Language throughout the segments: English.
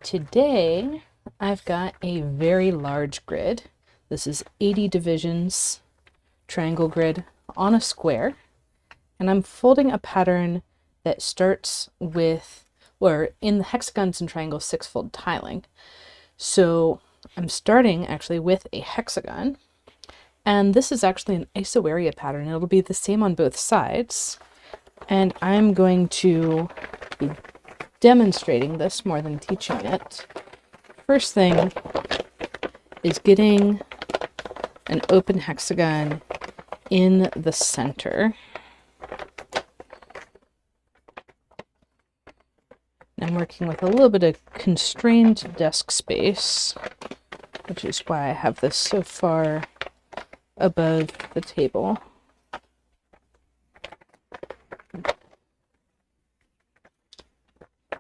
Today, I've got a very large grid. This is 80 divisions triangle grid on a square, and I'm folding a pattern that starts with, or in the hexagons and triangles, 6-fold tiling. So I'm starting actually with a hexagon, and this is actually an isoarea pattern. It'll be the same on both sides, and I'm going to be demonstrating this more than teaching it. First thing is getting an open hexagon in the center. I'm working with a little bit of constrained desk space, which is why I have this so far above the table.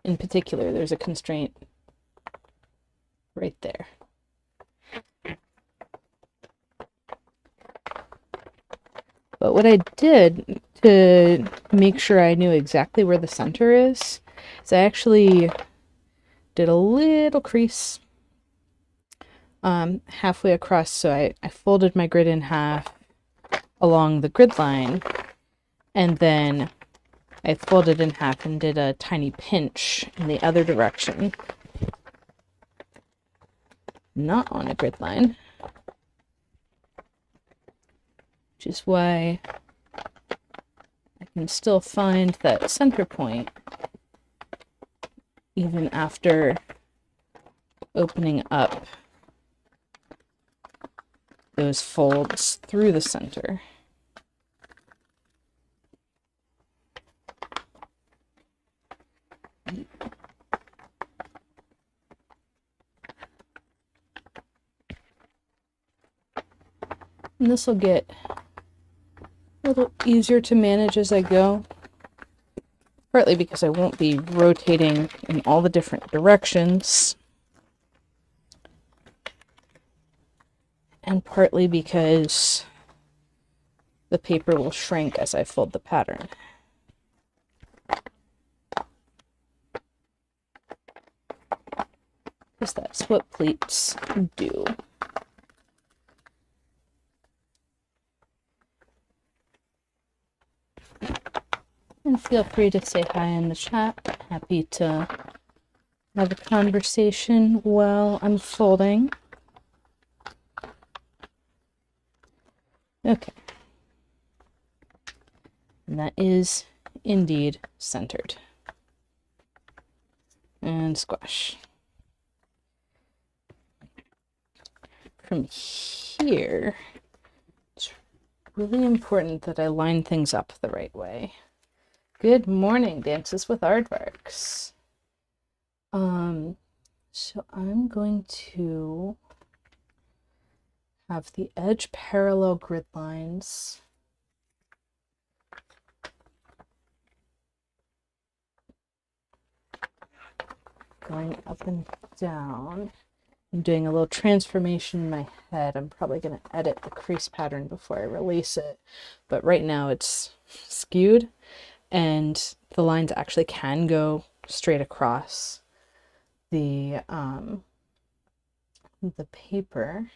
In particular, there's a constraint right there. But what I did to make sure I knew exactly where the center is I actually did a little crease halfway across. So I folded my grid in half along the grid line, and then I folded in half and did a tiny pinch in the other direction. Not on a grid line, which is why I can still find that center point even after opening up those folds through the center. And this will get a little easier to manage as I go, partly because I won't be rotating in all the different directions, and partly because the paper will shrink as I fold the pattern. Because that's what pleats do. And feel free to say hi in the chat. Happy to have a conversation while I'm folding. Okay. And that is indeed centered. And squash. From here, it's really important that I line things up the right way. Good morning, Dances with Aardvarks. So I'm going to have the edge parallel grid lines going up and down. I'm doing a little transformation in my head. I'm probably going to edit the crease pattern before I release it, but right now it's skewed, and the lines actually can go straight across the paper.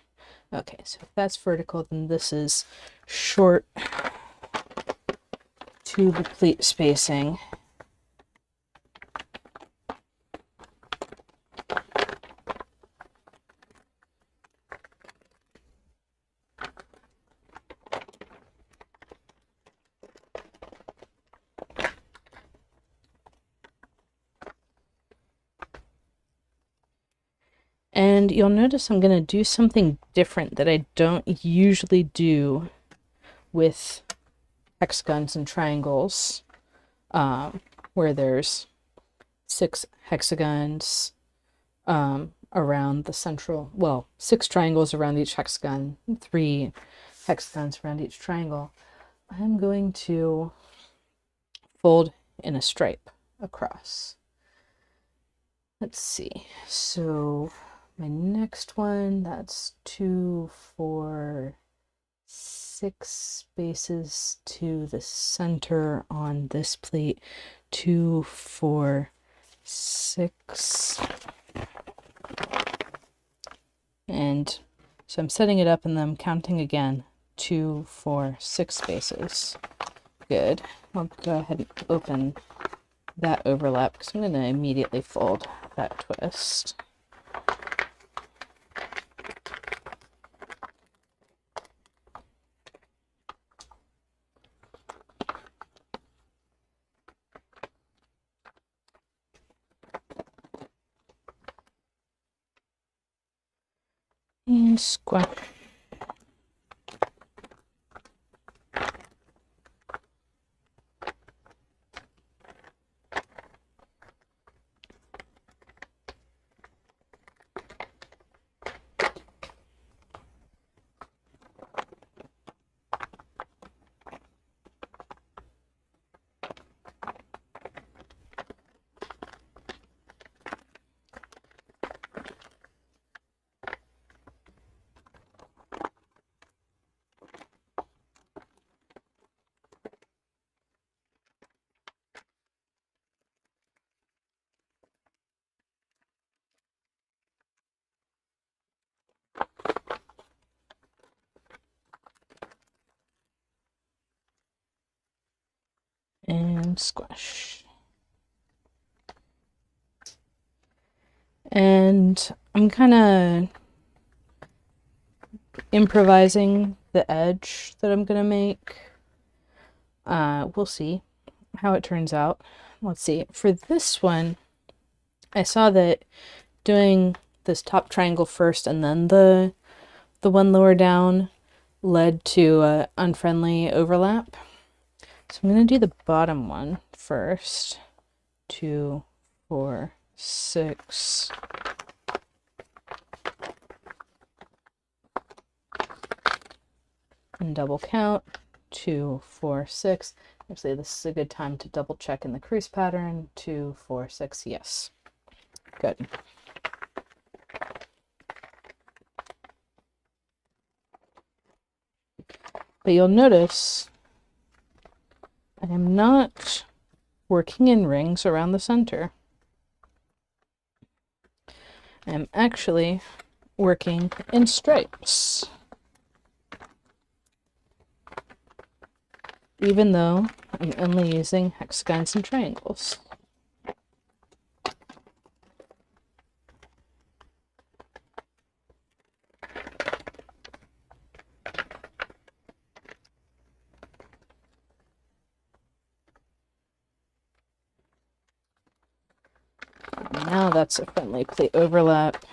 Okay, so if that's vertical, then this is short to the pleat spacing. And you'll notice I'm going to do something different that I don't usually do with hexagons and triangles, where there's 6 hexagons around the central, well, 6 triangles around each hexagon, 3 hexagons around each triangle. I'm going to fold in a stripe across. Let's see, so my next one, that's 2, 4, 6 spaces to the center on this plate. 2, 4, 6. And so I'm setting it up and then I'm counting again. 2, 4, 6 spaces. Good. I'll go ahead and open that overlap because I'm going to immediately fold that twist. And squash. And squish. And I'm kind of improvising the edge that I'm gonna make. We'll see how it turns out. Let's see. For this one, I saw that doing this top triangle first and then the one lower down led to unfriendly overlap. So I'm going to do the bottom one first. 2, 4, 6. And double count. 2, 4, 6. Actually, this is a good time to double check in the crease pattern. 2, 4, 6. Yes. Good. But you'll notice I am not working in rings around the center. I'm actually working in stripes. Even though I'm only using hexagons and triangles. Now that's a friendly pleat overlap.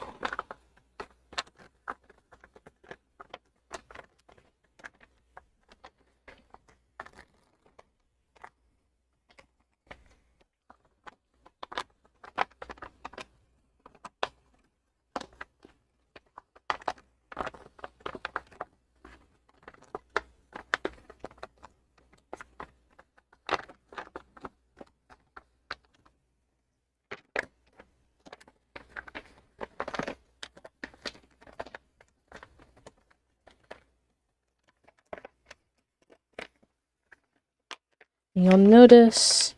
You'll notice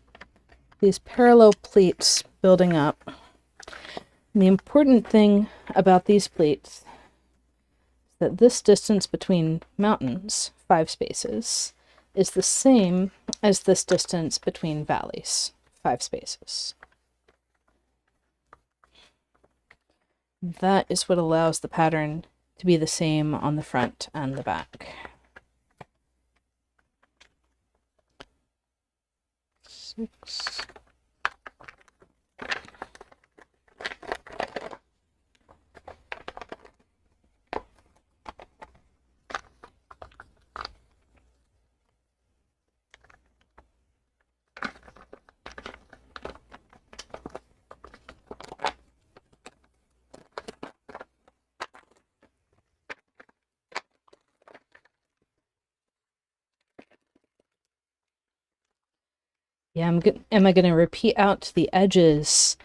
these parallel pleats building up. And the important thing about these pleats is that this distance between mountains, 5 spaces, is the same as this distance between valleys, 5 spaces. That is what allows the pattern to be the same on the front and the back. 6. Yeah, am I going to repeat out to the edges?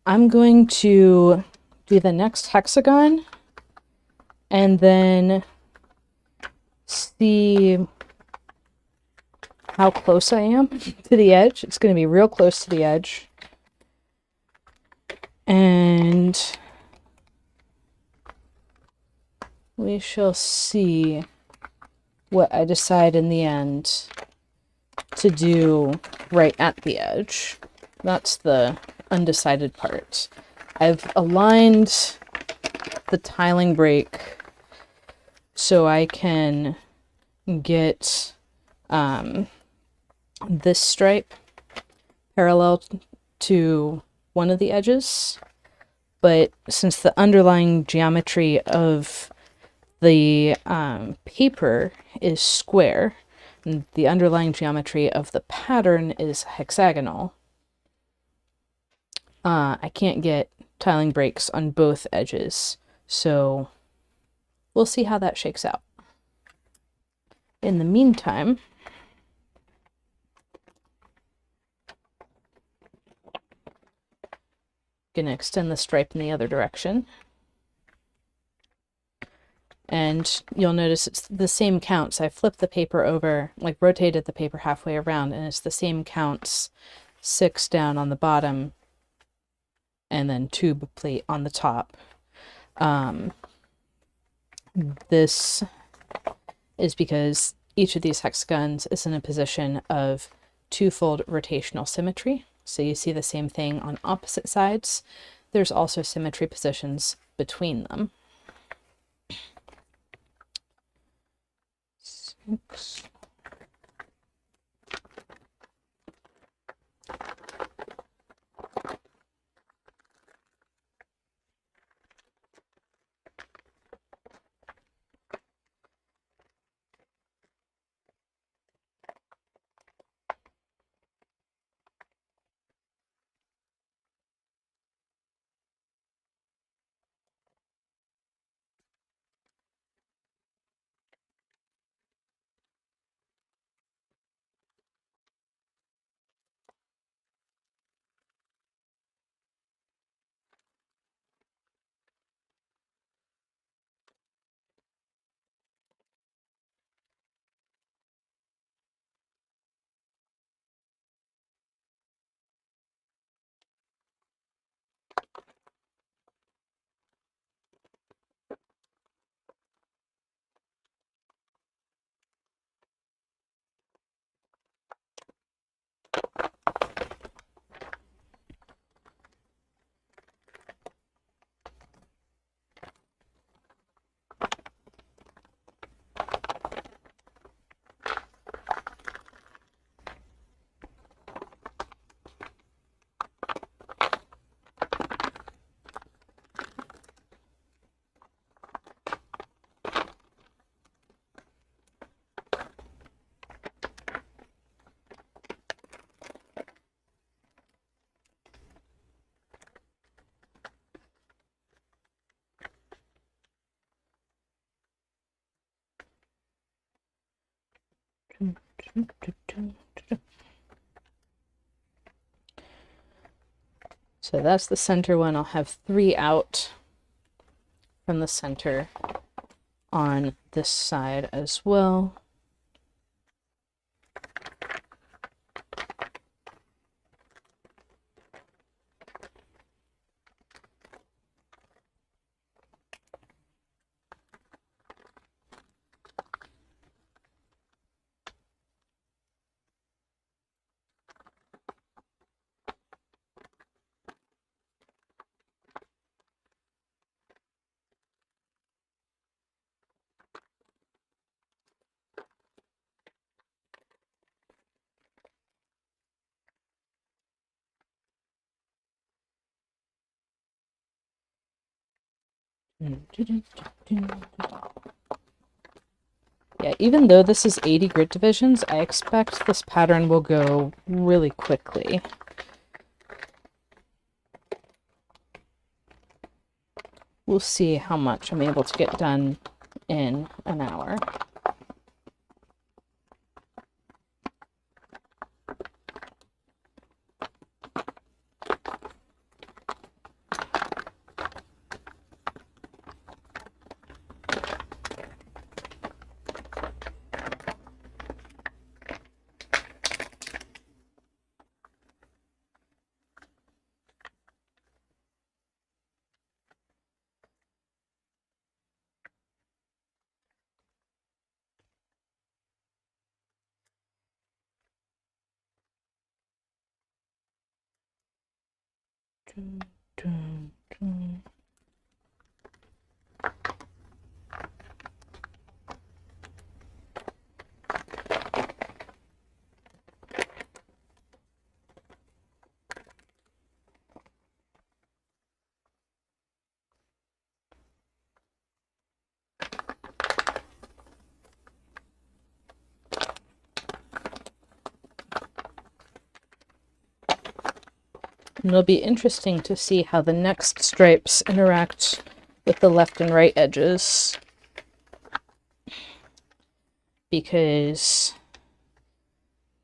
I'm going to do the next hexagon and then see how close I am to the edge. It's going to be real close to the edge. And we shall see what I decide in the end to do right at the edge. That's the undecided part. I've aligned the tiling break so I can get this stripe parallel to one of the edges, but since the underlying geometry of the paper is square, and the underlying geometry of the pattern is hexagonal, I can't get tiling breaks on both edges, so we'll see how that shakes out. In the meantime, going to extend the stripe in the other direction. And you'll notice it's the same counts. I flipped the paper over, like rotated the paper halfway around, and it's the same counts, 6 down on the bottom and then tube plate on the top. This is because each of these hexagons is in a position of twofold rotational symmetry. So you see the same thing on opposite sides. There's also symmetry positions between them. 6. So that's the center one. I'll have 3 out from the center on this side as well. Yeah, even though this is 80 grid divisions, I expect this pattern will go really quickly. We'll see how much I'm able to get done in an hour. And it'll be interesting to see how the next stripes interact with the left and right edges, because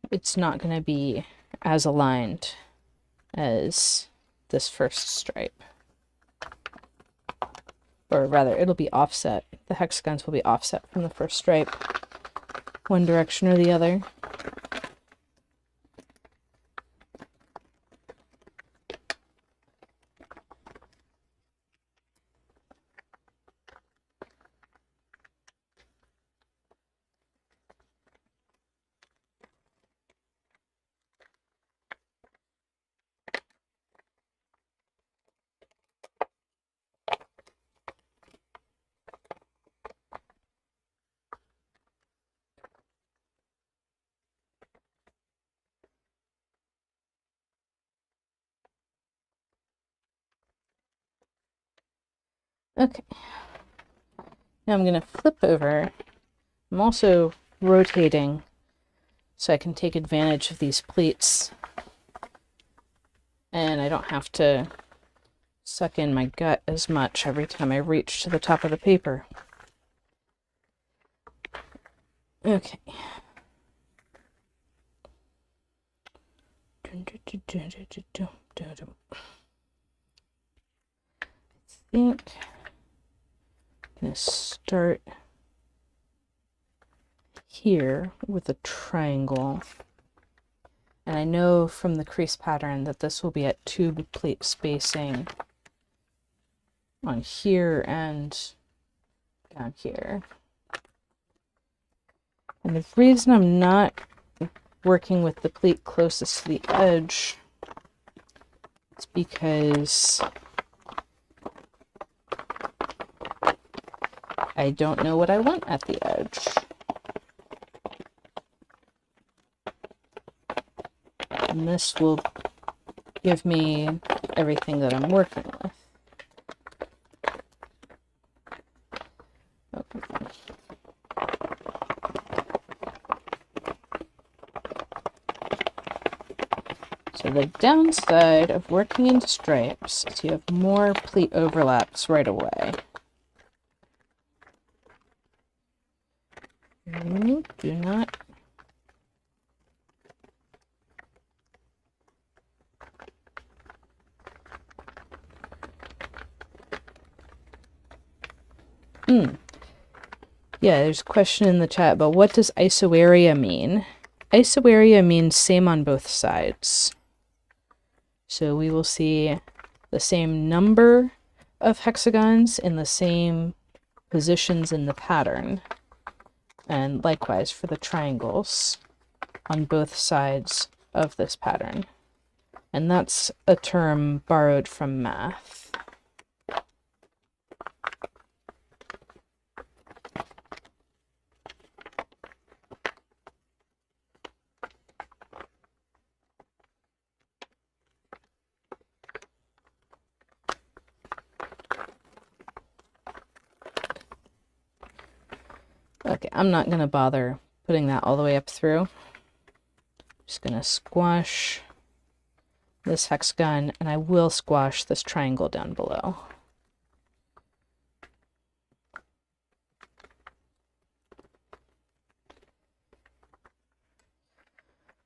it's not going to be as aligned as this first stripe. Or rather, it'll be offset. The hexagons will be offset from the first stripe, one direction or the other. Okay, now I'm going to flip over. I'm also rotating so I can take advantage of these pleats and I don't have to suck in my gut as much every time I reach to the top of the paper. Okay. I think I'm going to start here with a triangle. And I know from the crease pattern that this will be at 2 pleat spacing on here and down here. And the reason I'm not working with the pleat closest to the edge is because I don't know what I want at the edge. And this will give me everything that I'm working with. Okay. So the downside of working in stripes is you have more pleat overlaps right away. Do not Yeah, there's a question in the chat about what does isoarea mean? Isoarea means same on both sides. So we will see the same number of hexagons in the same positions in the pattern. And likewise for the triangles on both sides of this pattern. And that's a term borrowed from math. Okay, I'm not going to bother putting that all the way up through. Just going to squash this hexagon, and I will squash this triangle down below.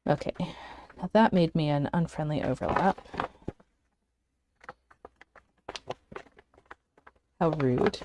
Okay, now that made me an unfriendly overlap. How rude.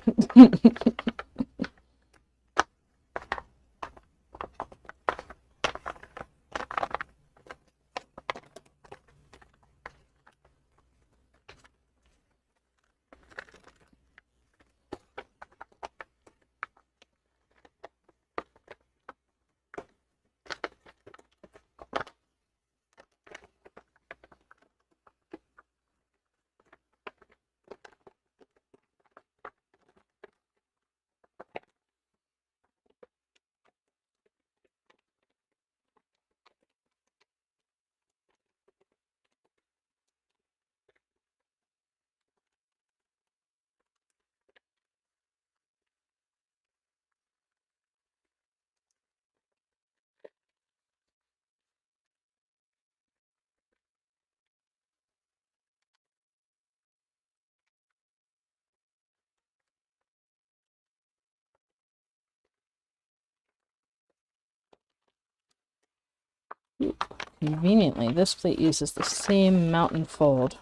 Conveniently, this plate uses the same mountain fold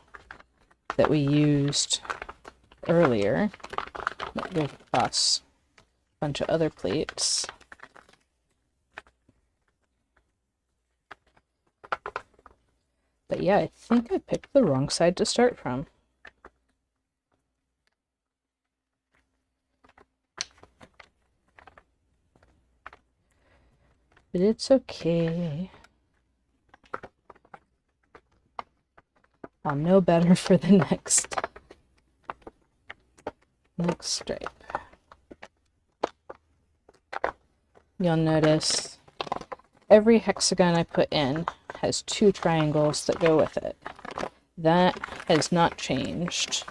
that we used earlier. That goes across a bunch of other plates. But yeah, I think I picked the wrong side to start from. But it's okay. I'll know better for the next stripe. You'll notice every hexagon I put in has 2 triangles that go with it. That has not changed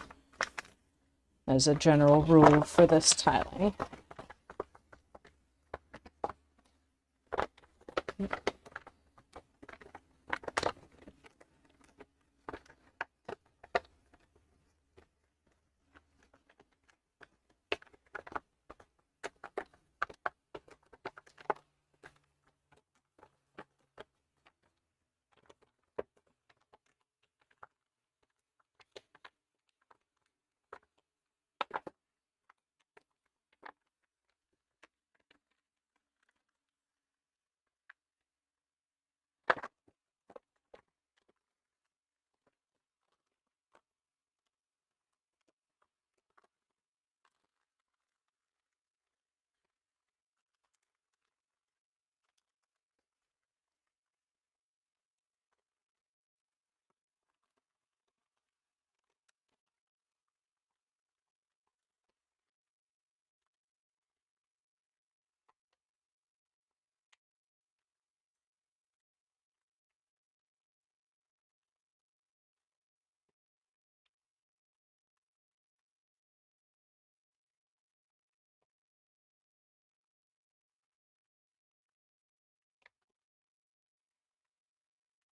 as a general rule for this tiling.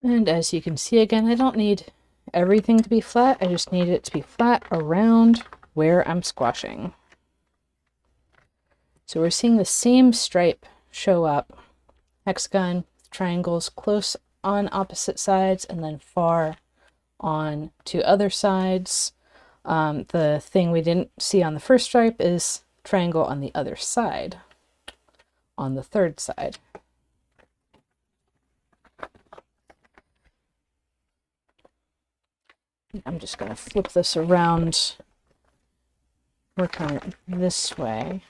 And as you can see again, I don't need everything to be flat. I just need it to be flat around where I'm squashing. So we're seeing the same stripe show up. Hexagon, triangles close on opposite sides and then far on to other sides. The thing we didn't see on the first stripe is triangle on the other side, on the third side. I'm just going to flip this around, work on it this way,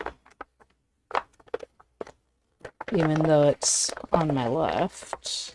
even though it's on my left.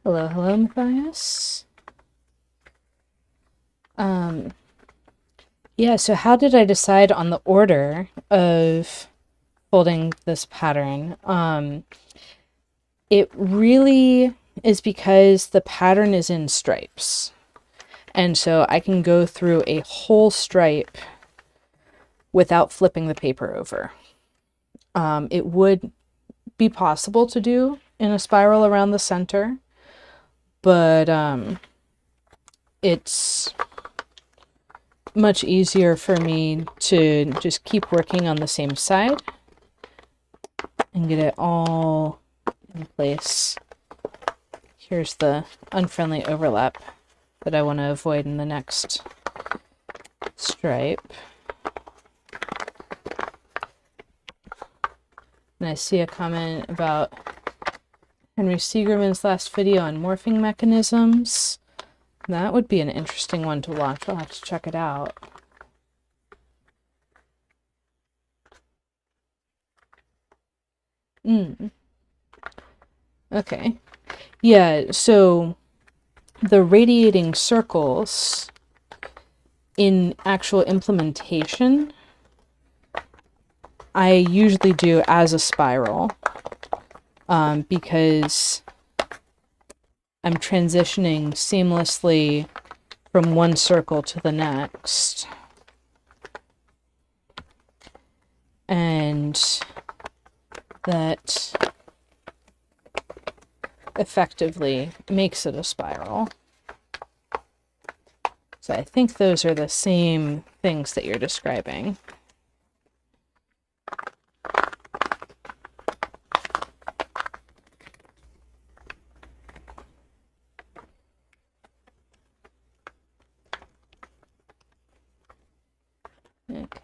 Hello, hello, Matthias. Yeah, so how did I decide on the order of folding this pattern? It really is because the pattern is in stripes. And so I can go through a whole stripe without flipping the paper over. It would be possible to do in a spiral around the center, but it's much easier for me to just keep working on the same side and get it all in place here's the unfriendly overlap that I want to avoid in the next stripe. And I see a comment about Henry Siegerman's last video on morphing mechanisms. That would be an interesting one to watch. I'll have to check it out. Okay. Yeah, so the radiating circles in actual implementation, I usually do as a spiral because I'm transitioning seamlessly from one circle to the next. And that effectively makes it a spiral. So I think those are the same things that you're describing. Okay.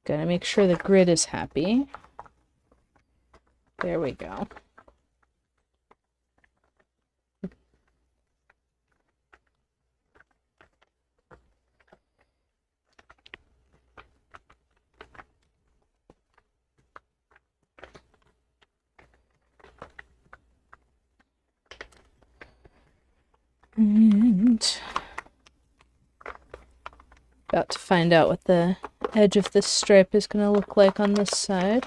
Gotta make sure the grid is happy. There we go. And about to find out what the edge of this stripe is going to look like on this side.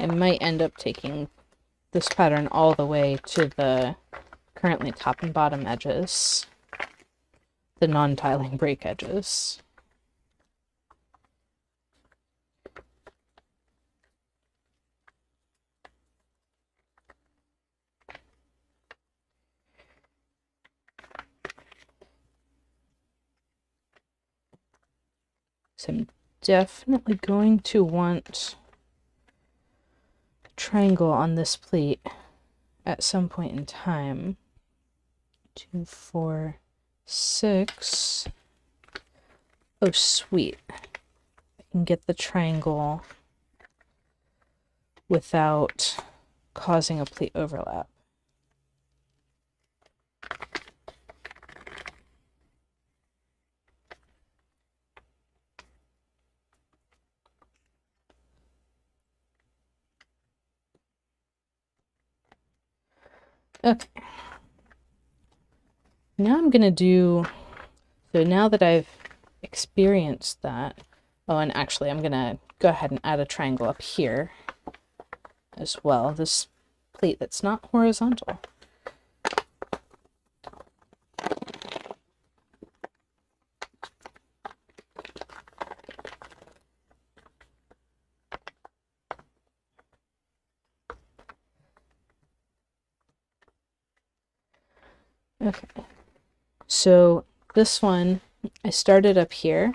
I might end up taking this pattern all the way to the currently top and bottom edges, the non-tiling break edges. So I'm definitely going to want a triangle on this pleat at some point in time. 2, 4, 6. Oh, sweet. I can get the triangle without causing a pleat overlap. Okay. Now I'm going to do, so now that I've experienced that, oh, and actually I'm going to go ahead and add a triangle up here as well, this plate that's not horizontal. Okay, so this one, I started up here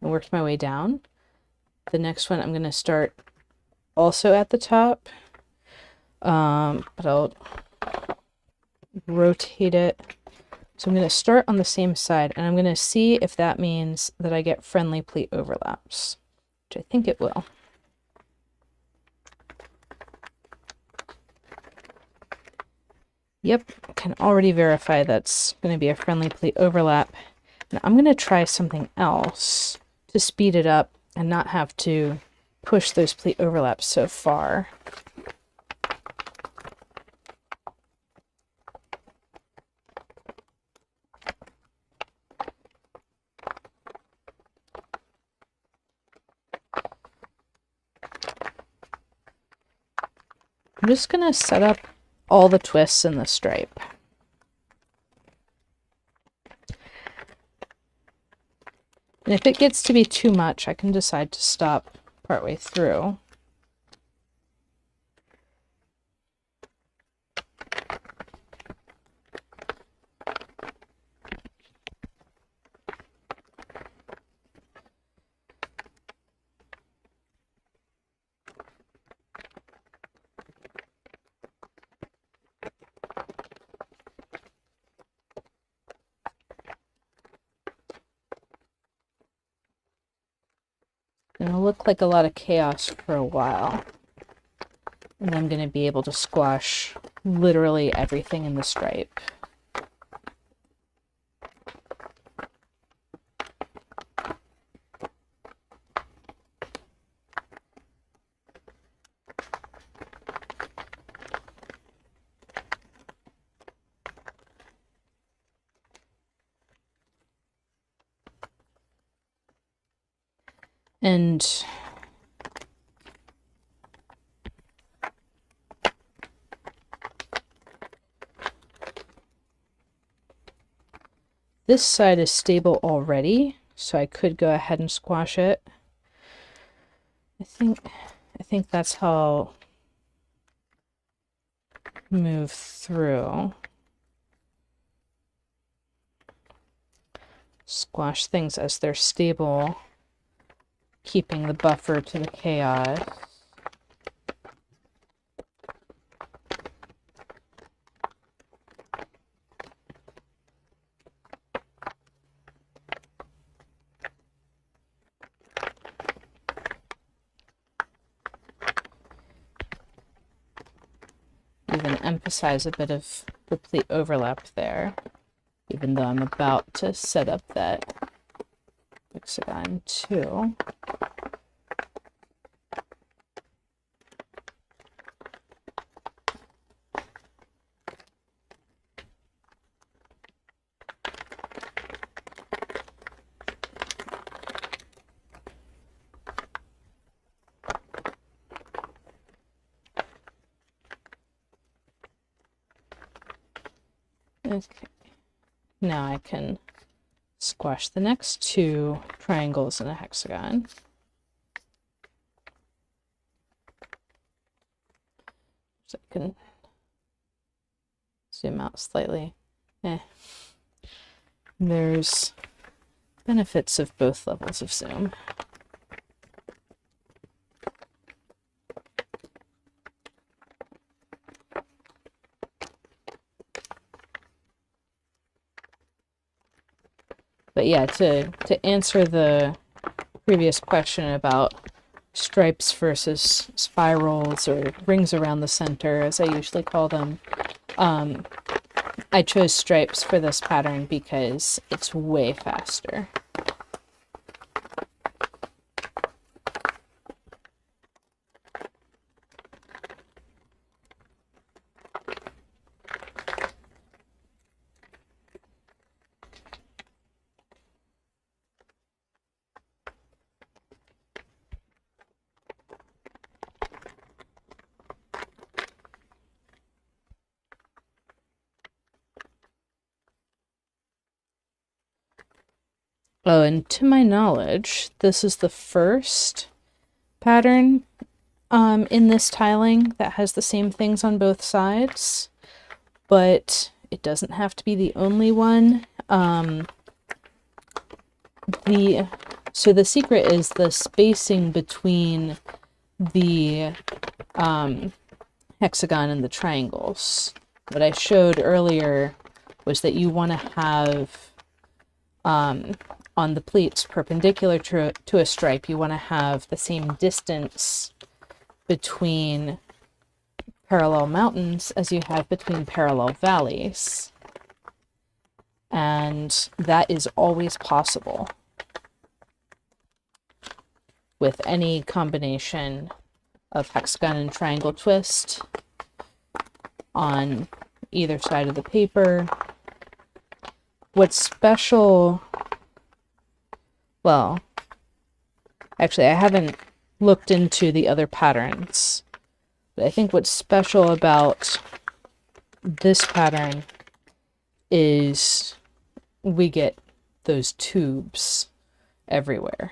and worked my way down. The next one I'm going to start also at the top, but I'll rotate it. So I'm going to start on the same side, and I'm going to see if that means that I get friendly pleat overlaps, which I think it will. Yep, can already verify that's going to be a friendly pleat overlap. And I'm going to try something else to speed it up and not have to push those pleat overlaps so far. I'm just going to set up all the twists in the stripe. And if it gets to be too much, I can decide to stop partway through. It'll look like a lot of chaos for a while. And I'm going to be able to squash literally everything in the stripe. And this side is stable already, so I could go ahead and squash it. I think that's how I'll move through. Squash things as they're stable, keeping the buffer to the chaos. Even emphasize a bit of the pleat overlap there, even though I'm about to set up that hexagon too. Okay, now I can squash the next two triangles in a hexagon. So I can zoom out slightly. There's benefits of both levels of zoom. But yeah, to answer the previous question about stripes versus spirals or rings around the center, as I usually call them, I chose stripes for this pattern because it's way faster. Oh, and to my knowledge, this is the first pattern in this tiling that has the same things on both sides, but it doesn't have to be the only one. So the secret is the spacing between the hexagon and the triangles. What I showed earlier was that you want to have on the pleats perpendicular to a stripe, you want to have the same distance between parallel mountains as you have between parallel valleys. And that is always possible with any combination of hexagon and triangle twist on either side of the paper. What's special, well, actually I haven't looked into the other patterns, but I think what's special about this pattern is we get those tubes everywhere.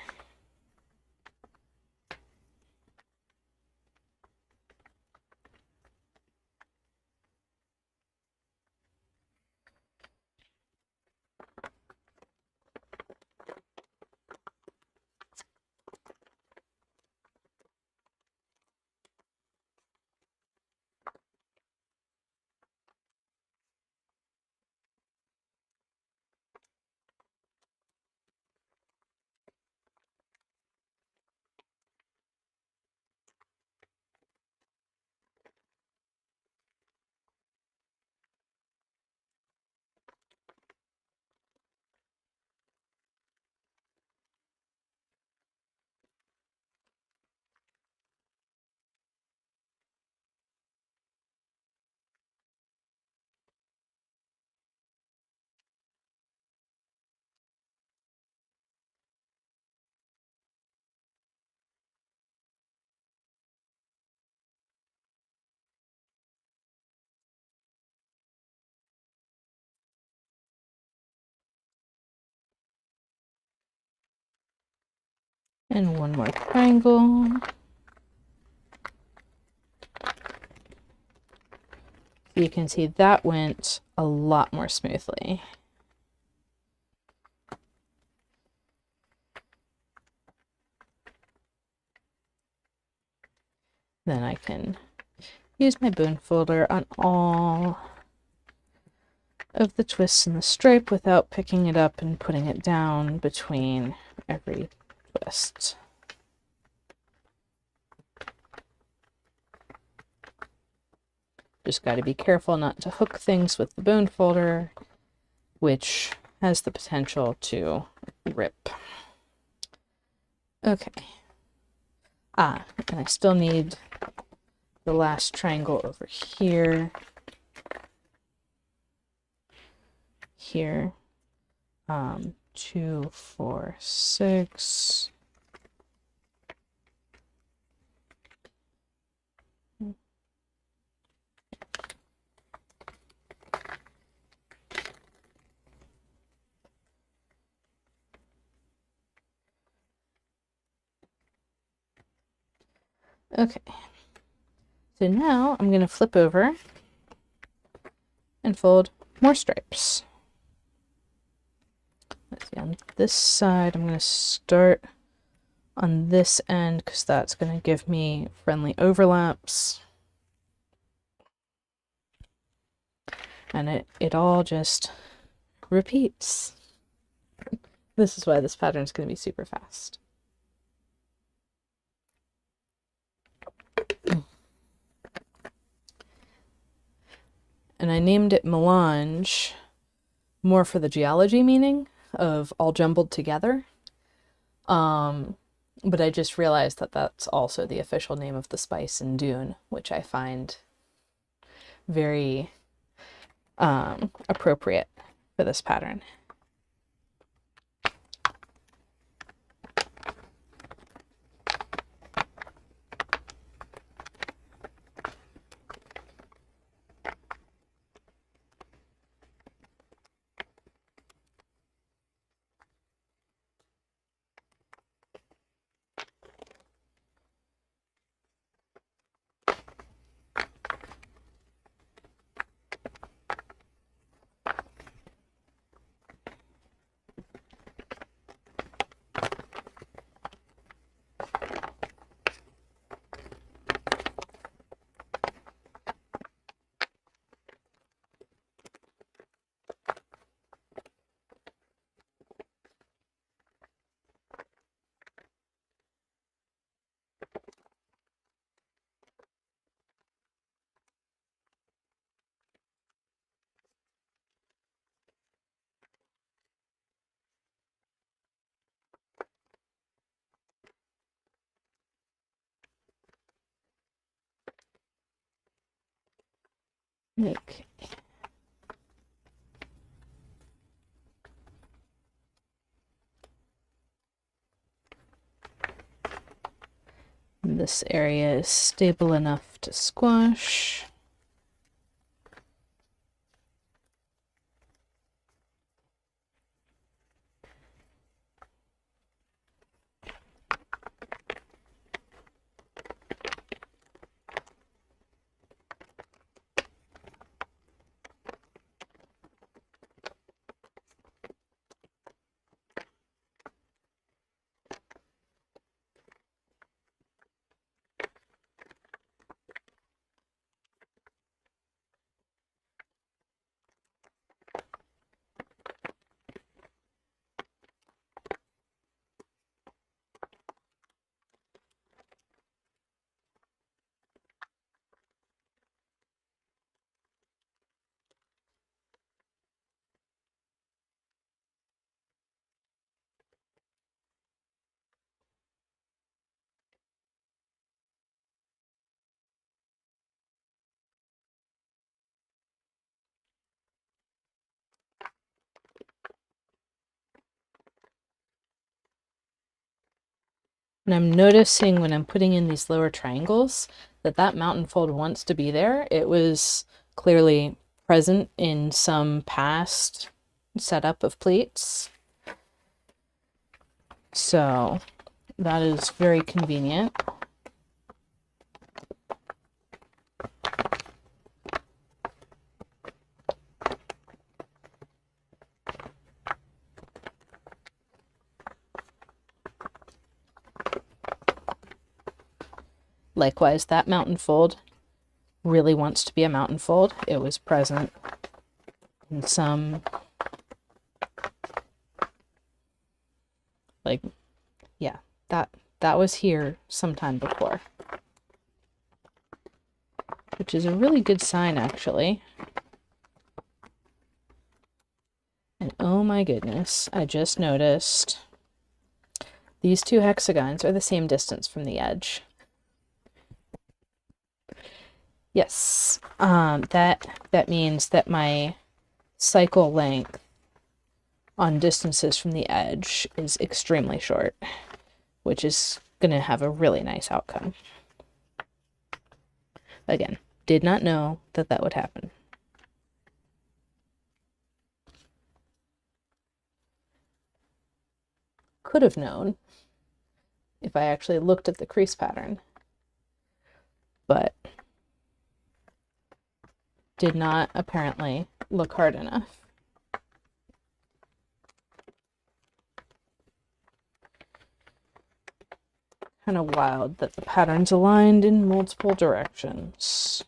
And one more triangle. You can see that went a lot more smoothly. Then I can use my bone folder on all of the twists in the stripe without picking it up and putting it down between every twist. Just got to be careful not to hook things with the bone folder, which has the potential to rip. Okay. And I still need the last triangle over here. Here. 2, 4, 6. Okay, so now I'm going to flip over and fold more stripes. Let's see, on this side, I'm going to start on this end because that's going to give me friendly overlaps. And it all just repeats. This is why this pattern is going to be super fast. And I named it Melange more for the geology meaning of all jumbled together. But I just realized that that's also the official name of the spice in Dune, which I find very appropriate for this pattern. Okay. This area is stable enough to squash. And I'm noticing when I'm putting in these lower triangles that that mountain fold wants to be there. It was clearly present in some past setup of pleats. So that is very convenient. Likewise, that mountain fold really wants to be a mountain fold. It was present in some, like, yeah, that was here sometime before, which is a really good sign, actually. And oh my goodness, I just noticed these two hexagons are the same distance from the edge. Yes, that means that my cycle length on distances from the edge is extremely short, which is going to have a really nice outcome. Again, did not know that that would happen. Could have known if I actually looked at the crease pattern, but did not apparently look hard enough. Kind of wild that the pattern's aligned in multiple directions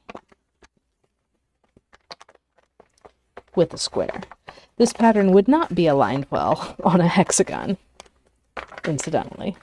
with a square. This pattern would not be aligned well on a hexagon, incidentally.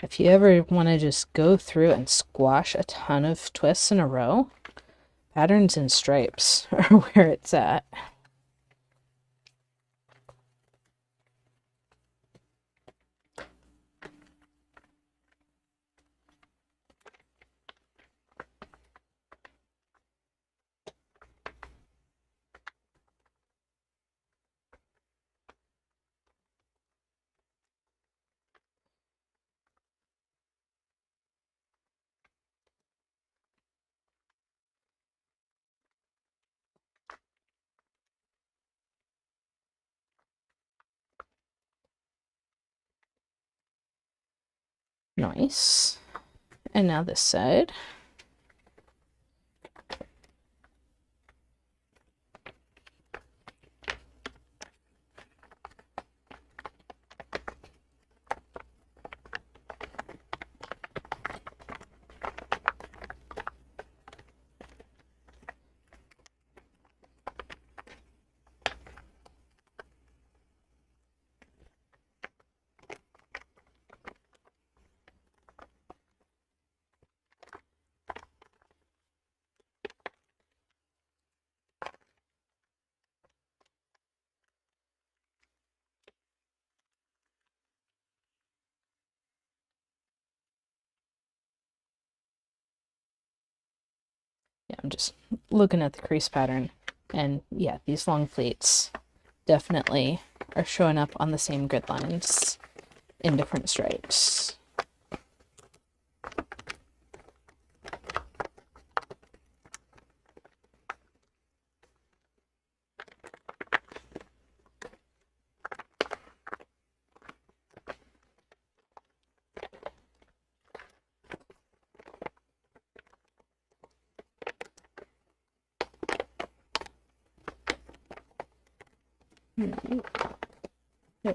If you ever want to just go through and squash a ton of twists in a row, patterns and stripes are where it's at. Nice. And now this side. Yeah, I'm just looking at the crease pattern, and yeah, these long pleats definitely are showing up on the same grid lines in different stripes. There.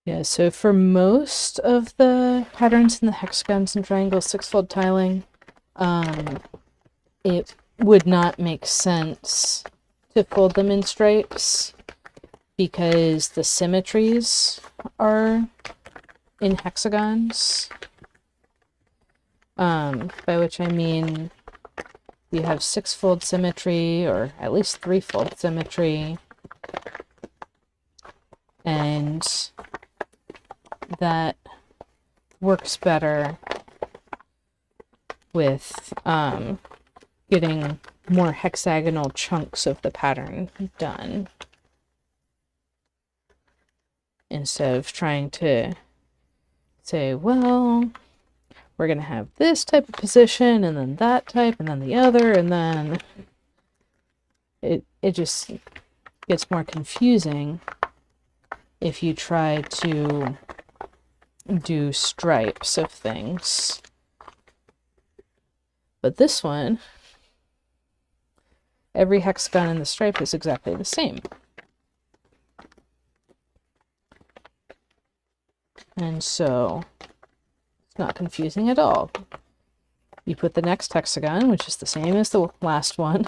Yeah, so for most of the patterns in the hexagons and triangles, six-fold tiling, it would not make sense to fold them in stripes because the symmetries are in hexagons, by which I mean you have six-fold symmetry or at least three-fold symmetry, and that works better with getting more hexagonal chunks of the pattern done instead of trying to say, well, we're going to have this type of position and then that type and then the other, and then it just gets more confusing if you try to do stripes of things. But this one, every hexagon in the stripe is exactly the same. And so it's not confusing at all. You put the next hexagon, which is the same as the last one,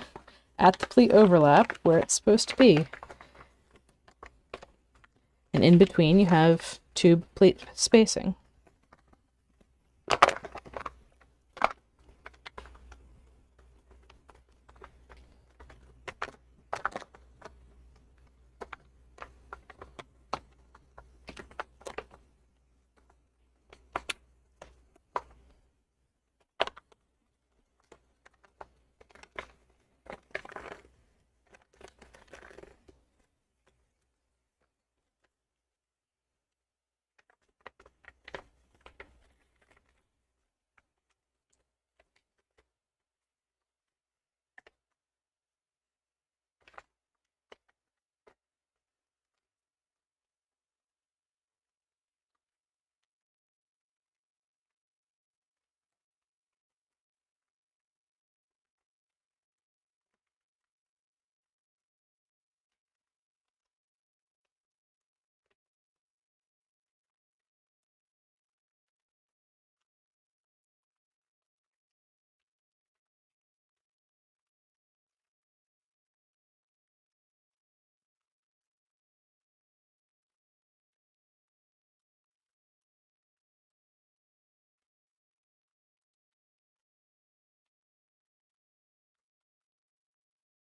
at the pleat overlap where it's supposed to be. And in between you have two pleat spacing.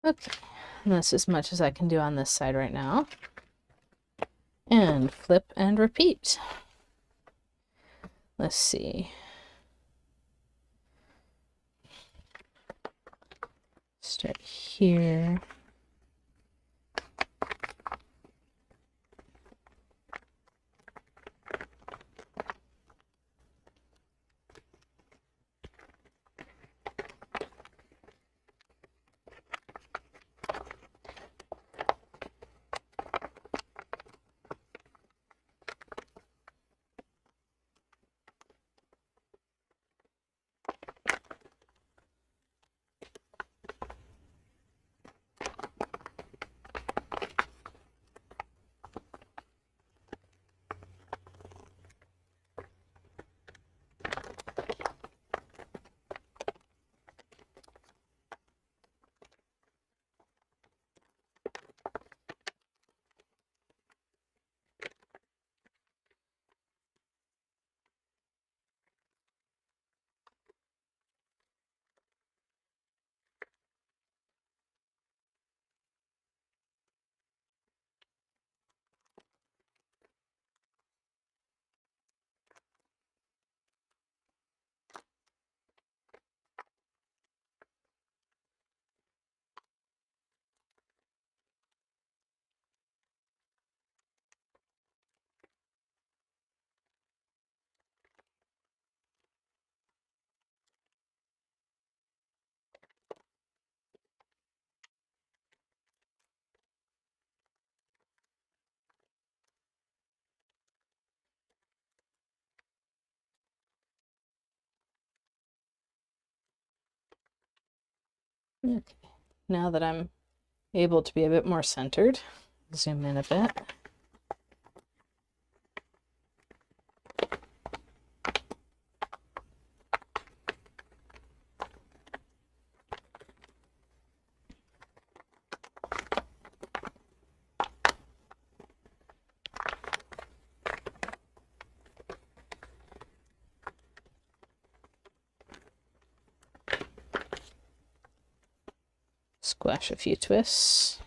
Okay, and that's as much as I can do on this side right now. And flip and repeat. Let's see. Start here. Okay, now that I'm able to be a bit more centered, zoom in a bit. Squash a few twists.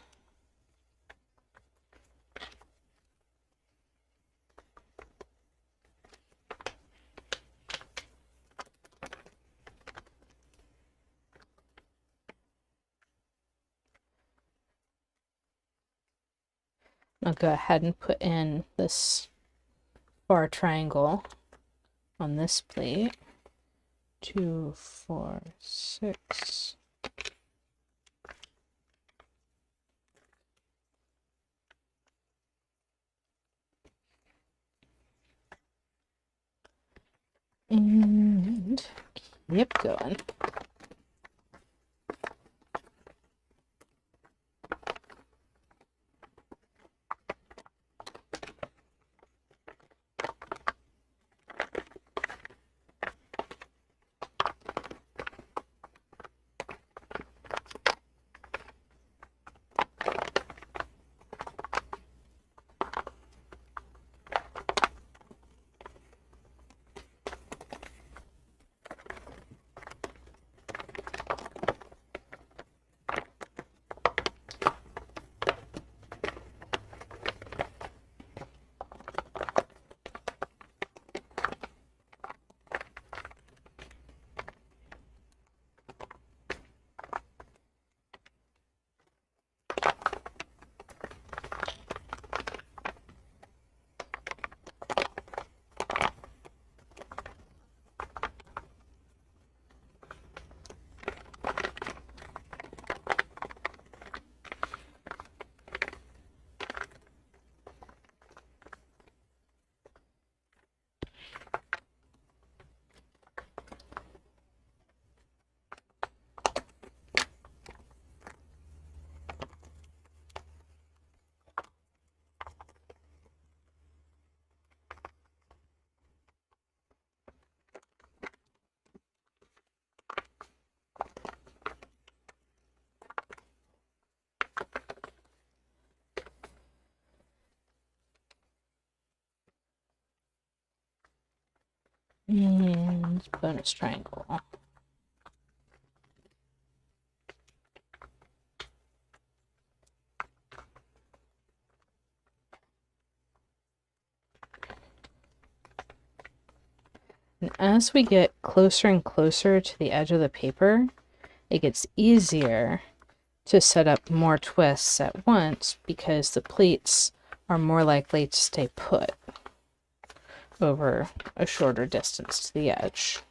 I'll go ahead and put in this bar triangle on this plate. 2, 4, 6. And keep going. And bonus triangle. And as we get closer and closer to the edge of the paper, it gets easier to set up more twists at once because the pleats are more likely to stay put over a shorter distance to the edge.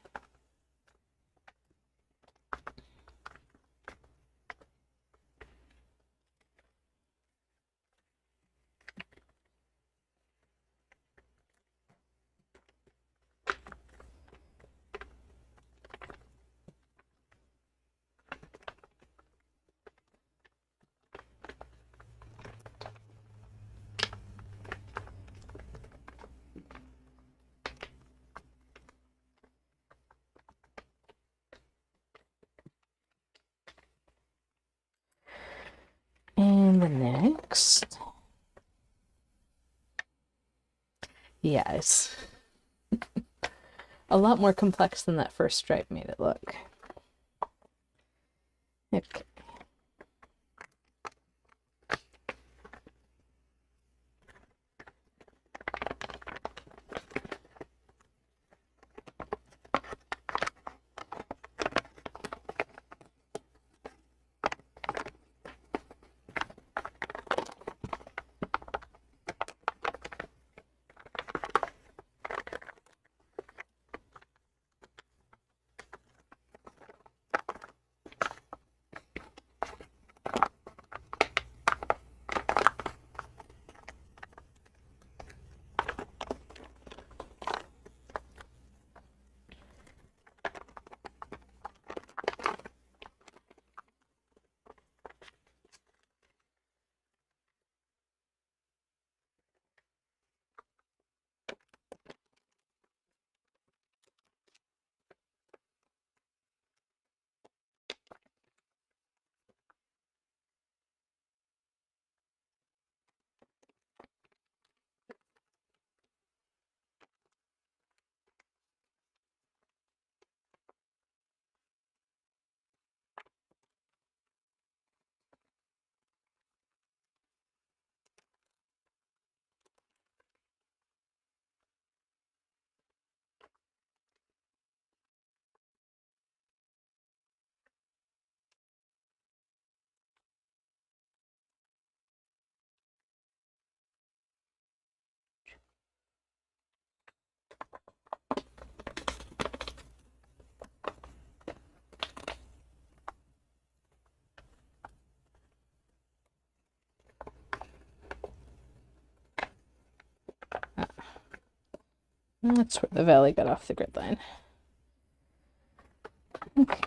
And the next, yes, a lot more complex than that first stripe made it look. Okay. That's where the valley got off the grid line. Okay.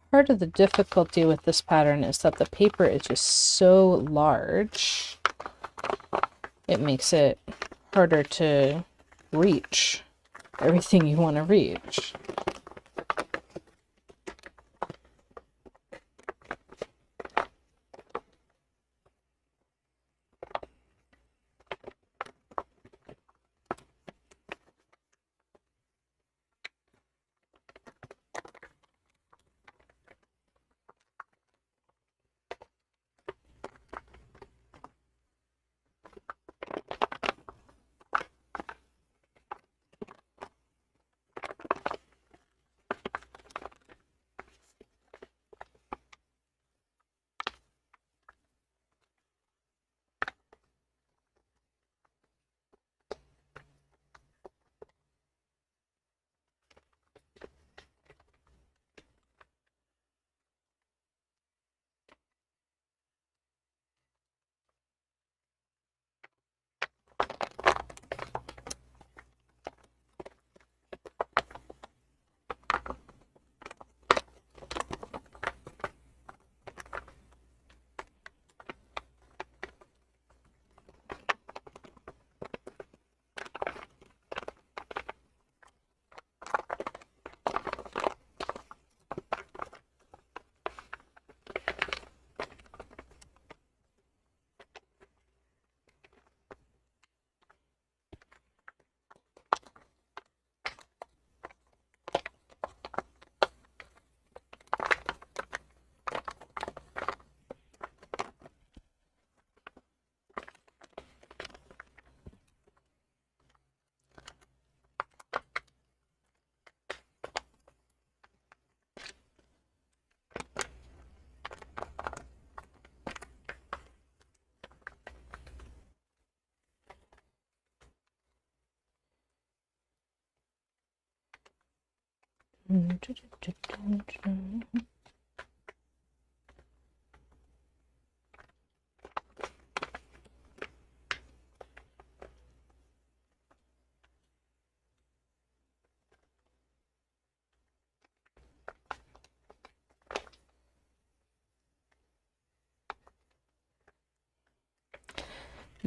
Part of the difficulty with this pattern is that the paper is just so large, it makes it harder to reach everything you want to reach.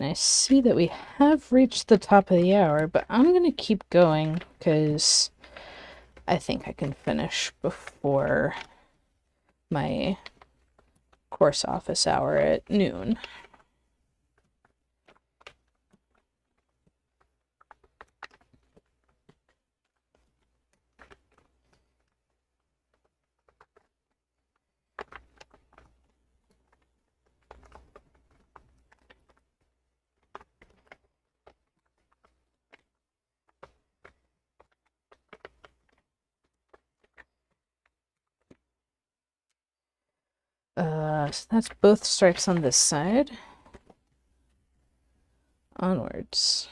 And I see that we have reached the top of the hour, but I'm going to keep going because I think I can finish before my course office hour at noon. So that's both stripes on this side. Onwards.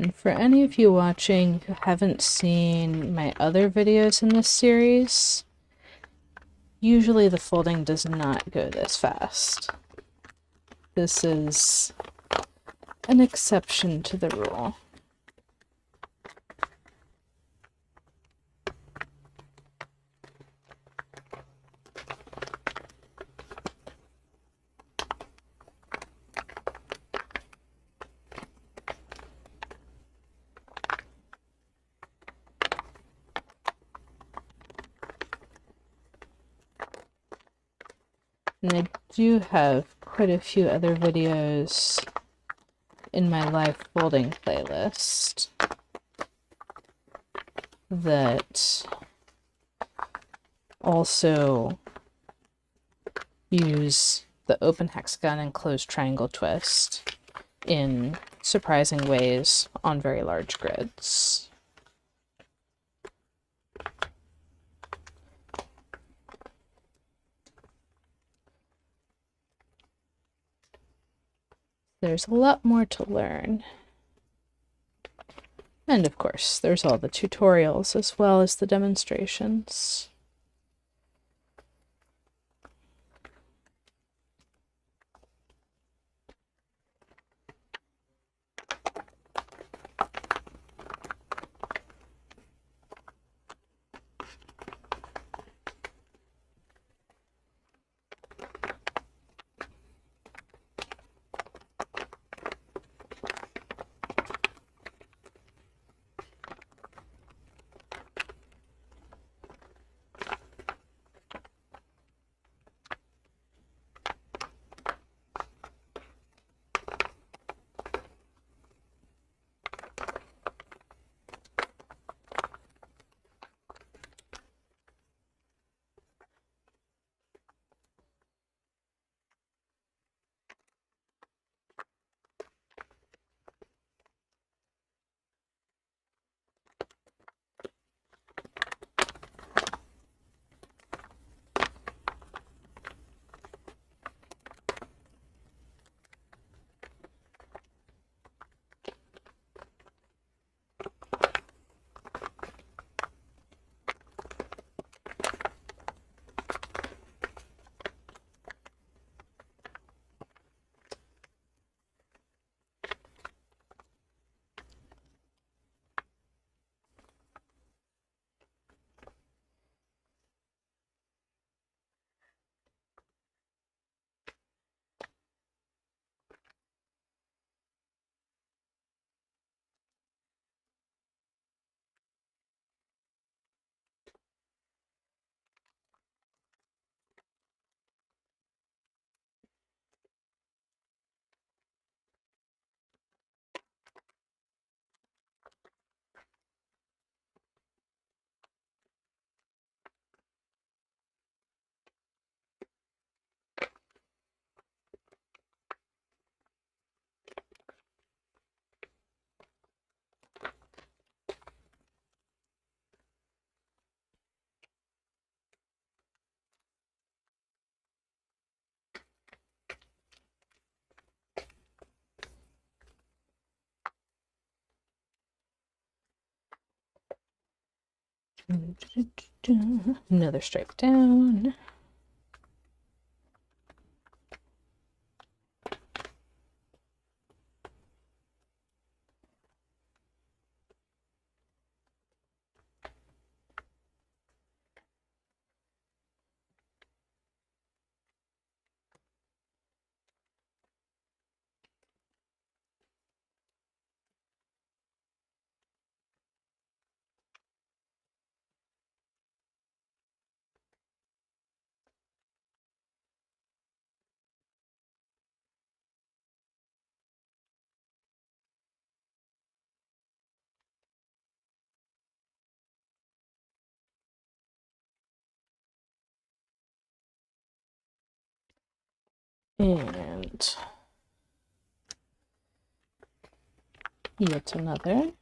And for any of you watching who haven't seen my other videos in this series, usually the folding does not go this fast. This is an exception to the rule. And I do have quite a few other videos in my live folding playlist that also use the open hexagon and closed triangle twist in surprising ways on very large grids. There's a lot more to learn. And of course, there's all the tutorials as well as the demonstrations. Another stripe down. And yet another.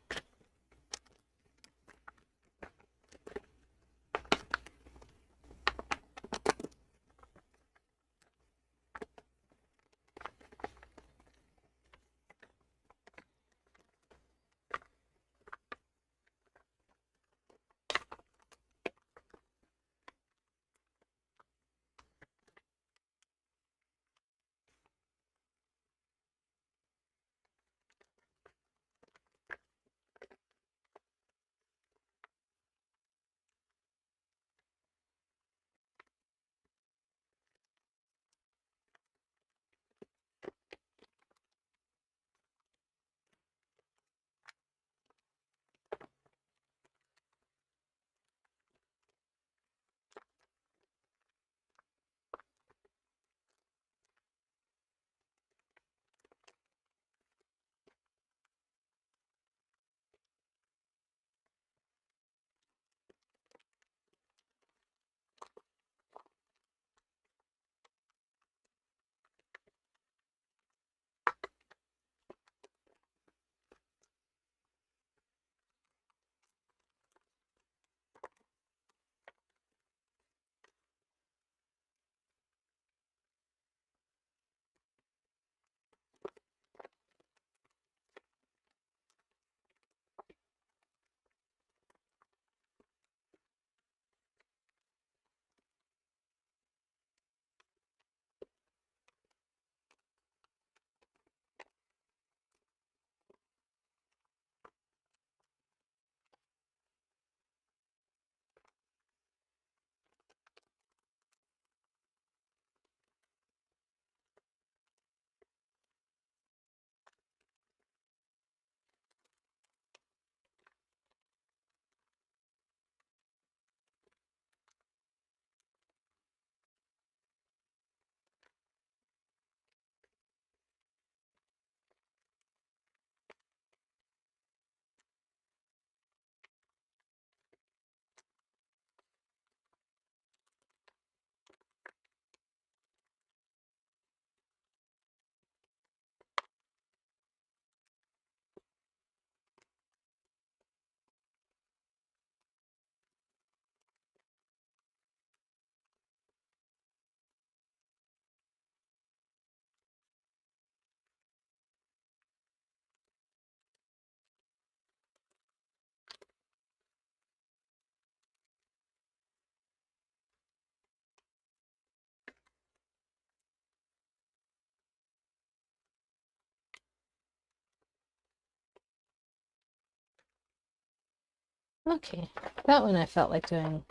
Okay, that one I felt like doing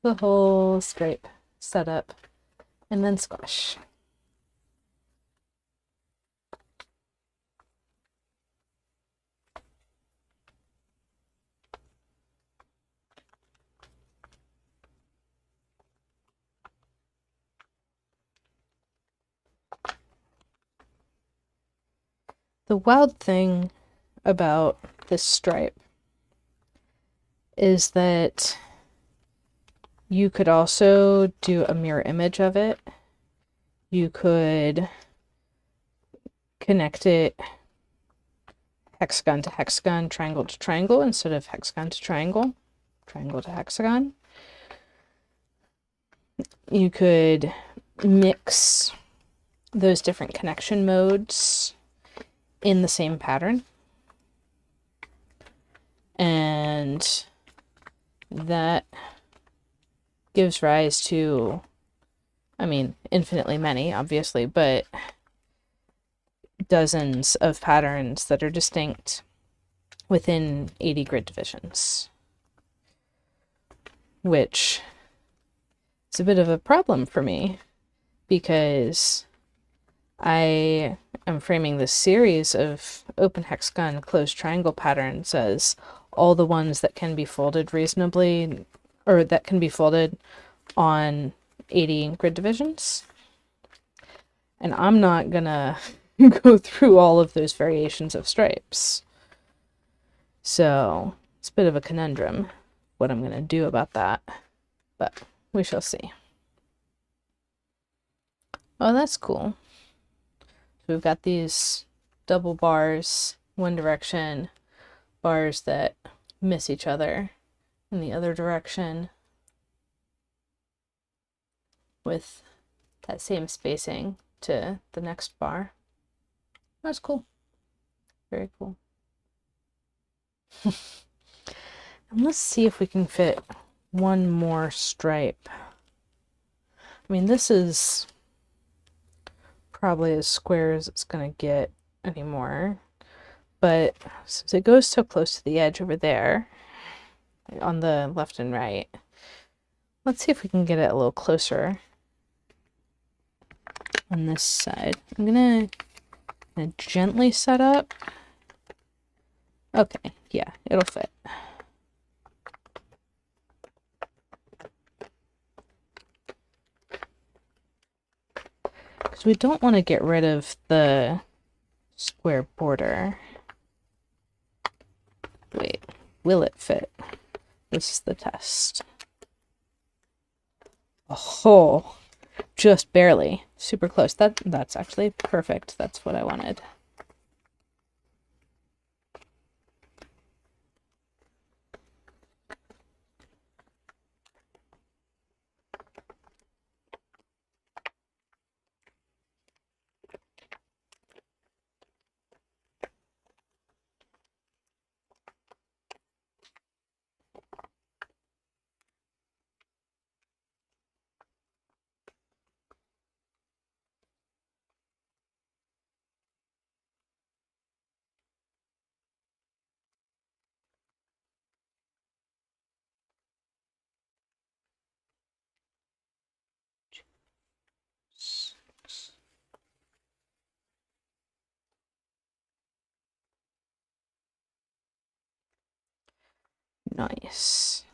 the whole stripe setup and then squash. The wild thing about this stripe is that you could also do a mirror image of it. You could connect it hexagon to hexagon, triangle to triangle, instead of hexagon to triangle, triangle to hexagon. You could mix those different connection modes in the same pattern. And that gives rise to, I mean, infinitely many, obviously, but dozens of patterns that are distinct within 80 grid divisions, which is a bit of a problem for me because I am framing this series of open hexagon closed triangle patterns as all the ones that can be folded reasonably, or that can be folded on 80 grid divisions. And I'm not gonna go through all of those variations of stripes. So it's a bit of a conundrum what I'm gonna do about that, but we shall see. Oh, that's cool. So we've got these double bars, one direction, bars that miss each other in the other direction with that same spacing to the next bar. That's cool. Very cool. And let's see if we can fit one more stripe. I mean, this is probably as square as it's going to get anymore, but since it goes so close to the edge over there on the left and right, let's see if we can get it a little closer on this side. I'm gonna gently set up. Okay, yeah, it'll fit. Because we don't want to get rid of the square border. Wait, will it fit? This is the test. Oh, just barely. Super close. That's actually perfect. That's what I wanted. Nice.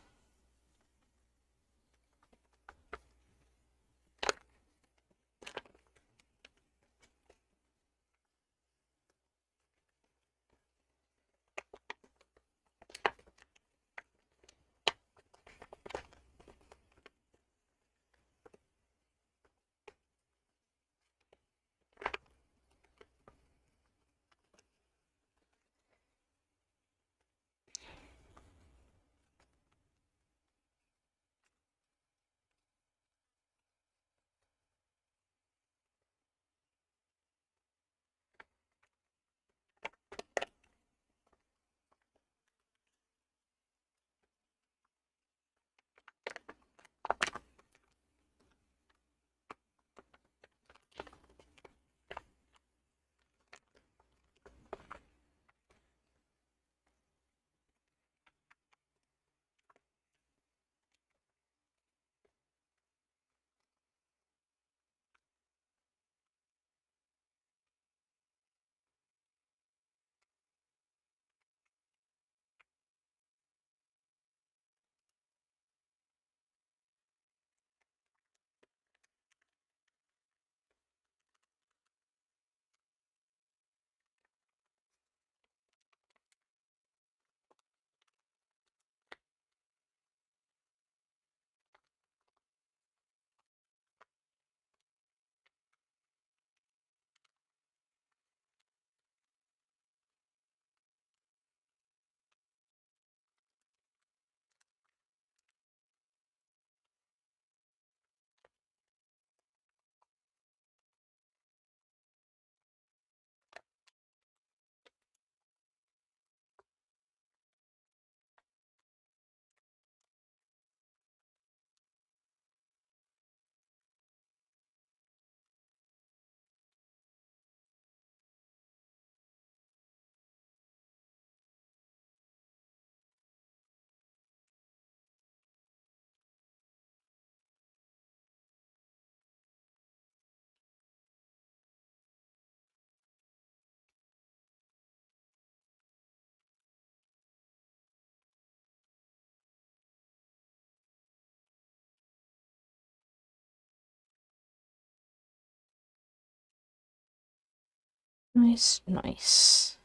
Nice, nice.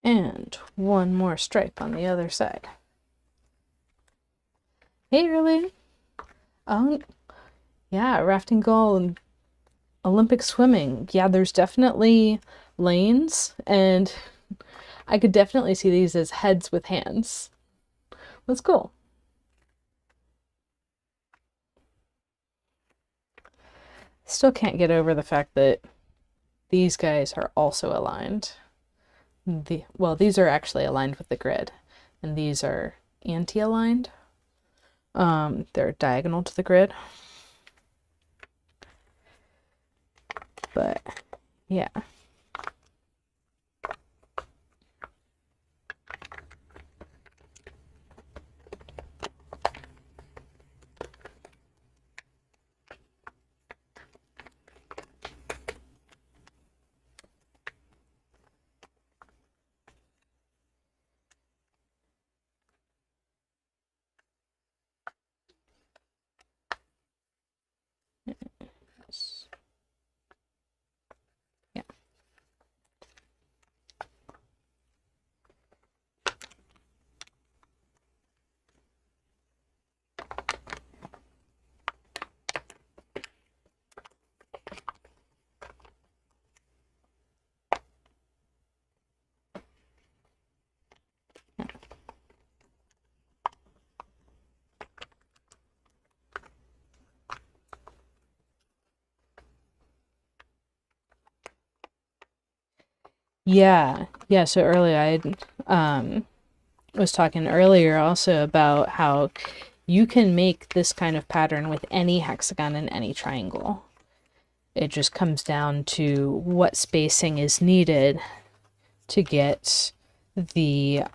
And one more stripe on the other side. Hey, really? Yeah, rafting goal and Olympic swimming. Yeah, there's definitely lanes, and I could definitely see these as heads with hands. That's cool. Still can't get over the fact that these guys are also aligned. Well, these are actually aligned with the grid, and these are anti-aligned. They're diagonal to the grid. But yeah. Yeah. Yeah. So earlier I was talking earlier also about how you can make this kind of pattern with any hexagon and any triangle. It just comes down to what spacing is needed to get the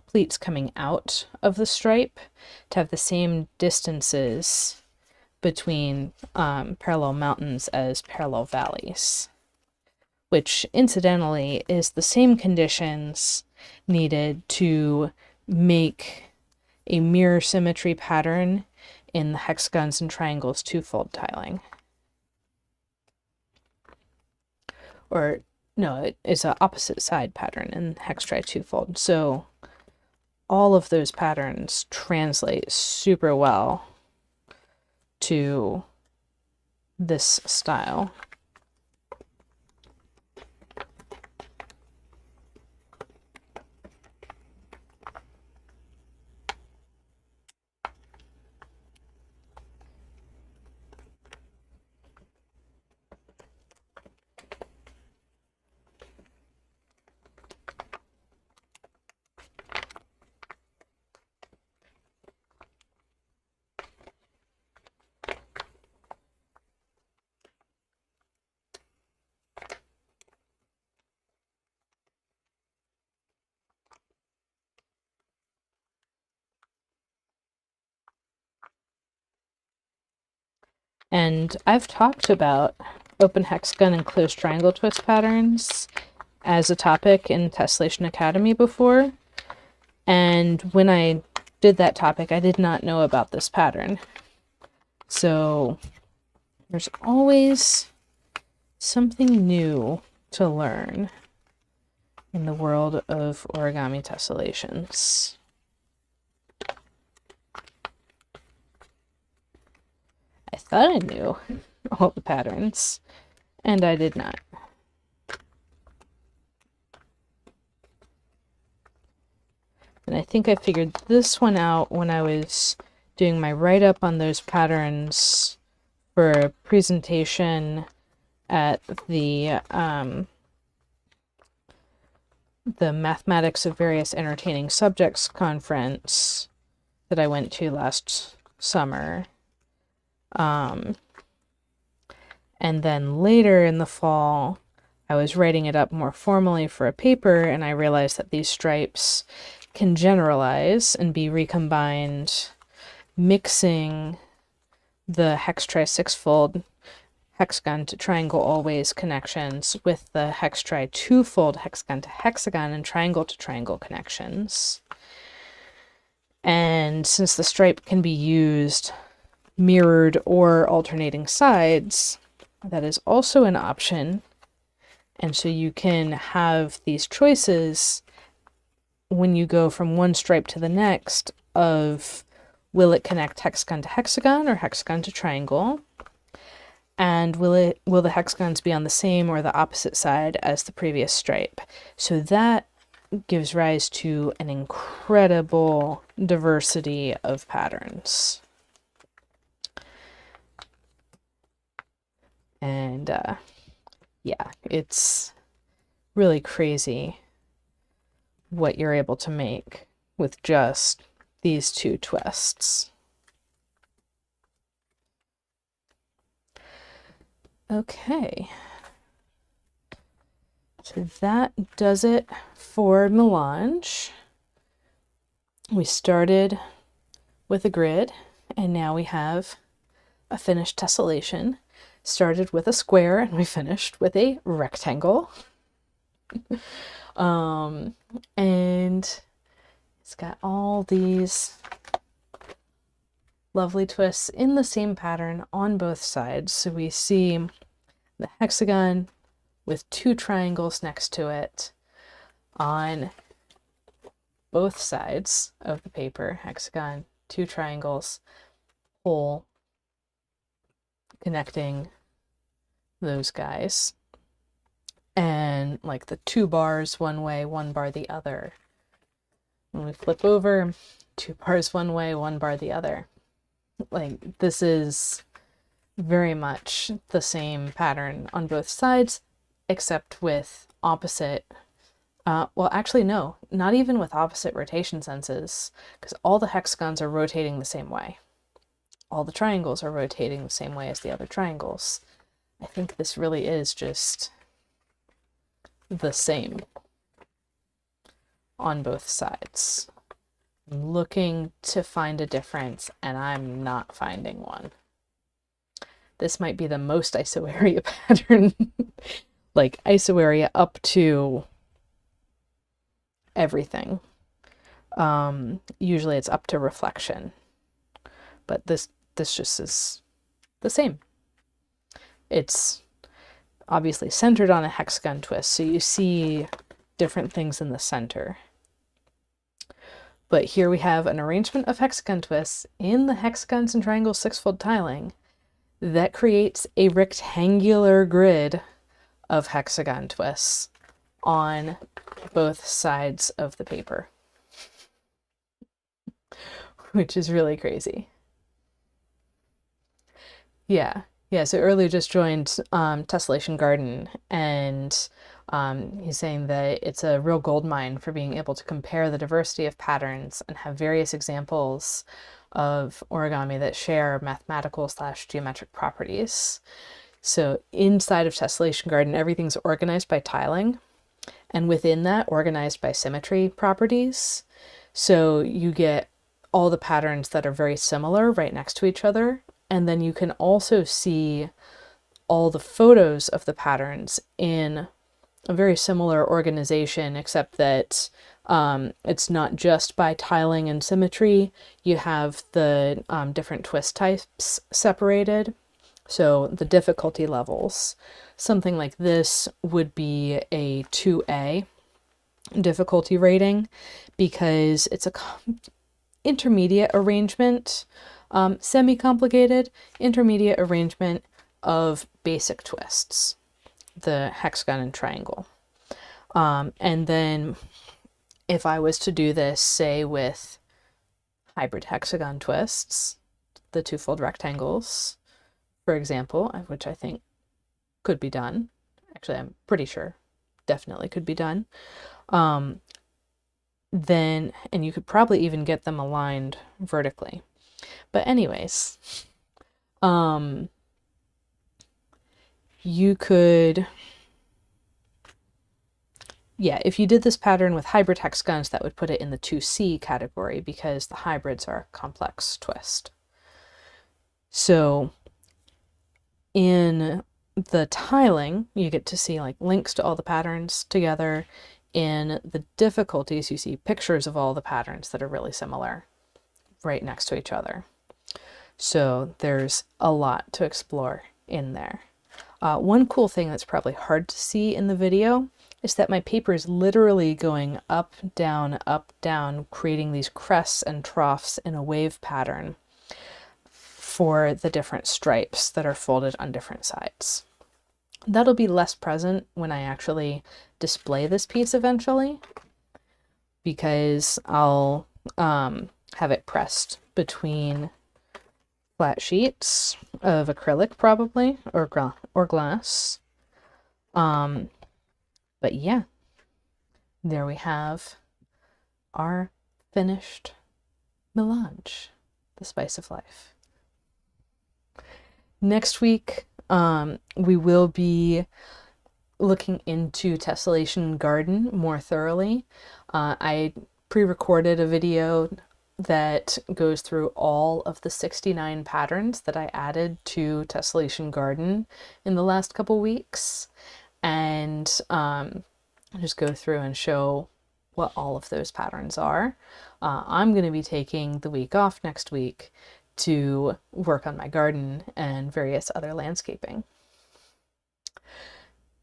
pleats coming out of the stripe to have the same distances between parallel mountains as parallel valleys, which incidentally is the same conditions needed to make a mirror symmetry pattern in the hexagons and triangles twofold tiling. Or no, it's an opposite side pattern in hex tri twofold. So all of those patterns translate super well to this style. And I've talked about open hexagon and closed triangle twist patterns as a topic in Tessellation Academy before. And when I did that topic, I did not know about this pattern. So there's always something new to learn in the world of origami tessellations. I thought I knew all the patterns, and I did not. And I think I figured this one out when I was doing my write-up on those patterns for a presentation at the Mathematics of Various Entertaining Subjects conference that I went to last summer. And then later in the fall, I was writing it up more formally for a paper, and I realized that these stripes can generalize and be recombined, mixing the HT6 fold hexagon to triangle always connections with the HT two-fold hexagon to hexagon and triangle to triangle connections. And since the stripe can be used mirrored or alternating sides, that is also an option. And so you can have these choices when you go from one stripe to the next of will it connect hexagon to hexagon or hexagon to triangle? And will the hexagons be on the same or the opposite side as the previous stripe? So that gives rise to an incredible diversity of patterns. And yeah, it's really crazy what you're able to make with just these two twists. Okay, so that does it for Melange. We started with a grid, and now we have a finished tessellation. Started with a square, and we finished with a rectangle. And it's got all these lovely twists in the same pattern on both sides. So we see the hexagon with two triangles next to it on both sides of the paper. Hexagon, two triangles, hole connecting those guys. And like the two bars one way, one bar the other. When we flip over, two bars one way, one bar the other. Like, this is very much the same pattern on both sides, except with opposite, well, actually, no, not even with opposite rotation senses, because all the hexagons are rotating the same way. All the triangles are rotating the same way as the other triangles. I think this really is just the same on both sides. I'm looking to find a difference, and I'm not finding one. This might be the most isoarea pattern, like isoarea up to everything. Usually it's up to reflection, but this just is the same. It's obviously centered on a hexagon twist, so you see different things in the center. But here we have an arrangement of hexagon twists in the hexagons and triangles six-fold tiling that creates a rectangular grid of hexagon twists on both sides of the paper, which is really crazy. Yeah, so earlier just joined Tessellation Garden, and he's saying that it's a real gold mine for being able to compare the diversity of patterns and have various examples of origami that share mathematical/geometric properties. So inside of Tessellation Garden, everything's organized by tiling, and within that, organized by symmetry properties. So you get all the patterns that are very similar right next to each other, and then you can also see all the photos of the patterns in a very similar organization, except that it's not just by tiling and symmetry. You have the different twist types separated. So the difficulty levels. Something like this would be a 2A difficulty rating because it's a intermediate arrangement, semi-complicated, intermediate arrangement of basic twists, the hexagon and triangle. And then if I was to do this, say, with hybrid hexagon twists, the two-fold rectangles, for example, which I think could be done. Actually, I'm pretty sure definitely could be done. Then, and you could probably even get them aligned vertically. But anyways, you could, yeah, if you did this pattern with hybrid hexagons, that would put it in the 2C category because the hybrids are a complex twist. So in the tiling, you get to see like links to all the patterns together. In the difficulties, you see pictures of all the patterns that are really similar right next to each other. So there's a lot to explore in there. One cool thing that's probably hard to see in the video is that my paper is literally going up, down, creating these crests and troughs in a wave pattern for the different stripes that are folded on different sides. That'll be less present when I actually display this piece eventually, because I'll have it pressed between flat sheets of acrylic probably, or glass. But yeah, there we have our finished melange, the spice of life. Next week, we will be looking into tessellation garden more thoroughly. I pre-recorded a video that goes through all of the 69 patterns that I added to tessellation garden in the last couple weeks, and just go through and show what all of those patterns are. I'm going to be taking the week off next week to work on my garden and various other landscaping.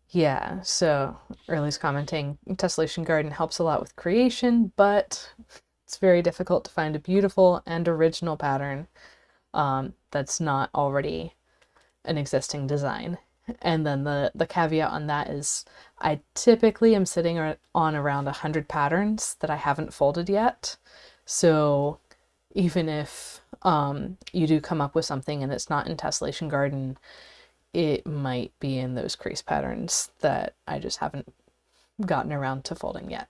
Yeah, so Early's commenting, tessellation garden helps a lot with creation, but it's very difficult to find a beautiful and original pattern that's not already an existing design. And then the caveat on that is I typically am sitting on around 100 patterns that I haven't folded yet. So even if you do come up with something and it's not in tessellation garden, it might be in those crease patterns that I just haven't gotten around to folding yet.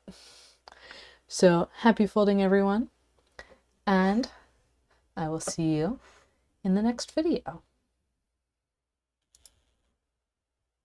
So happy folding, everyone, and I will see you in the next video.